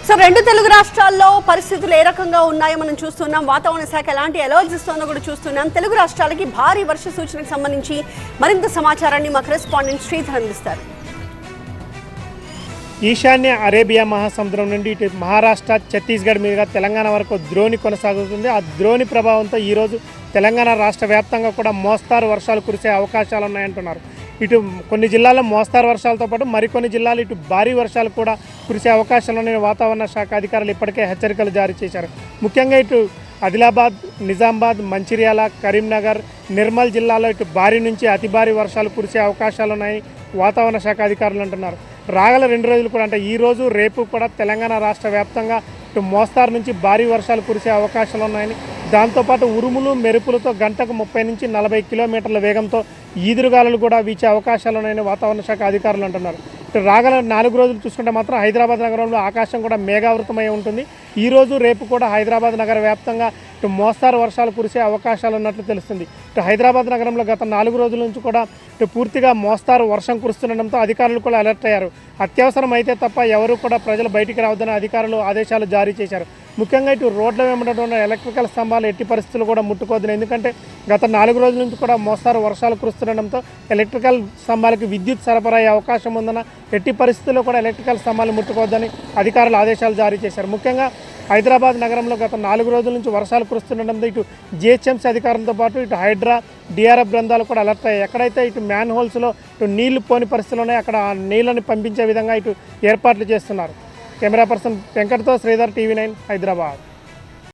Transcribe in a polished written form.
So రెండు తెలుగు రాష్ట్రాల్లో పరిస్థితులు ఏ రకంగా ఉన్నాయో మనం చూస్తున్నాం. వాతావరణ శాఖ ఎలాంటి అలర్ట్స్ ఇస్తుందో కూడా చూస్తున్నాం. తెలుగు రాష్ట్రాలకి భారీ వర్ష సూచనకు సంబంధించి మరింత సమాచారాన్ని మా కరెస్పాండెంట్ శ్రీధర్ అందిస్తారు. ఈశాన్య అరేబియా మహాసముద్రం నుండి ఇటు మహారాష్ట్ర, ఛత్తీస్గఢ్ మీదుగా తెలంగాణ వరకు ద్రోణి కొనసాగుతుంది. ఆ ద్రోణి ప్రభావంతో ఈరోజు తెలంగాణ రాష్ట్ర వ్యాప్తంగా కూడా మోస్తారు వర్షాలు కురిసే అవకాశాలు ఉన్నాయంటున్నారు. ఇటు కొన్ని జిల్లాల్లో మోస్తారు వర్షాలతో పాటు మరికొన్ని జిల్లాలు ఇటు భారీ వర్షాలు కూడా కురిసే అవకాశాలున్నాయని వాతావరణ శాఖ అధికారులు ఇప్పటికే హెచ్చరికలు జారీ చేశారు. ముఖ్యంగా ఇటు ఆదిలాబాద్, నిజామాబాద్, మంచిర్యాల, కరీంనగర్, నిర్మల్ జిల్లాలో ఇటు భారీ నుంచి అతి భారీ వర్షాలు కురిసే అవకాశాలున్నాయని వాతావరణ శాఖ అధికారులు అంటున్నారు. రాగల 2 రోజులు కూడా అంటే ఈరోజు రేపు కూడా తెలంగాణ రాష్ట్ర వ్యాప్తంగా ఇటు మోస్తారు నుంచి భారీ వర్షాలు కురిసే అవకాశాలు ఉన్నాయని, దాంతోపాటు ఉరుములు మెరుపులతో గంటకు 30 నుంచి 40 కిలోమీటర్ల వేగంతో ఈదురుగాలులు కూడా వీచే అవకాశాలు ఉన్నాయని వాతావరణ శాఖ అధికారులు అంటున్నారు. ఇటు రాగల 4 రోజులు చూసుకుంటే మాత్రం హైదరాబాద్ నగరంలో ఆకాశం కూడా మేఘావృతమై ఉంటుంది. ఈరోజు రేపు కూడా హైదరాబాద్ నగర వ్యాప్తంగా ఇటు మోస్తారు వర్షాలు కురిసే అవకాశాలు ఉన్నట్లు తెలుస్తుంది. ఇటు హైదరాబాద్ నగరంలో గత 4 రోజుల నుంచి కూడా ఇటు పూర్తిగా మోస్తారు వర్షం కురుస్తుండడంతో అధికారులు కూడా అలర్ట్ అయ్యారు. అత్యవసరం అయితే తప్ప ఎవరు కూడా ప్రజలు బయటికి రావద్దని అధికారులు ఆదేశాలు జారీ చేశారు. ముఖ్యంగా ఇటు రోడ్ల వెంబడి ఉన్న ఎలక్ట్రికల్ స్తంభాలు ఎట్టి పరిస్థితులు కూడా ముట్టుకోవద్దని, ఎందుకంటే గత 4 రోజుల నుంచి కూడా మోస్తారు వర్షాలు కురుస్తుండడంతో ఎలక్ట్రికల్ స్తంభాలకు విద్యుత్ సరఫరా అయ్యే అవకాశం ఉందన్న ఎట్టి పరిస్థితుల్లో కూడా ఎలక్ట్రికల్ స్తంభాలు ముట్టుకోవద్దని అధికారులు ఆదేశాలు జారీ చేశారు. ముఖ్యంగా హైదరాబాద్ నగరంలో గత 4 రోజుల నుంచి వర్షాలు కురుస్తుండడంతో ఇటు జిహెచ్ఎంసీ అధికారులతో పాటు ఇటు హైడ్రా, డిఆర్ఎఫ్ బృందాలు కూడా అలర్ట్ అయ్యాయి. ఎక్కడైతే ఇటు మ్యాన్ హోల్స్లో ఇటు నీళ్లు పోని పరిస్థితులు ఉన్నాయో అక్కడ ఆ నీళ్ళని పంపించే విధంగా ఇటు ఏర్పాట్లు చేస్తున్నారు. కెమెరా పర్సన్ వెంకట్తో శ్రీధర్, టీవీ 9 హైదరాబాద్.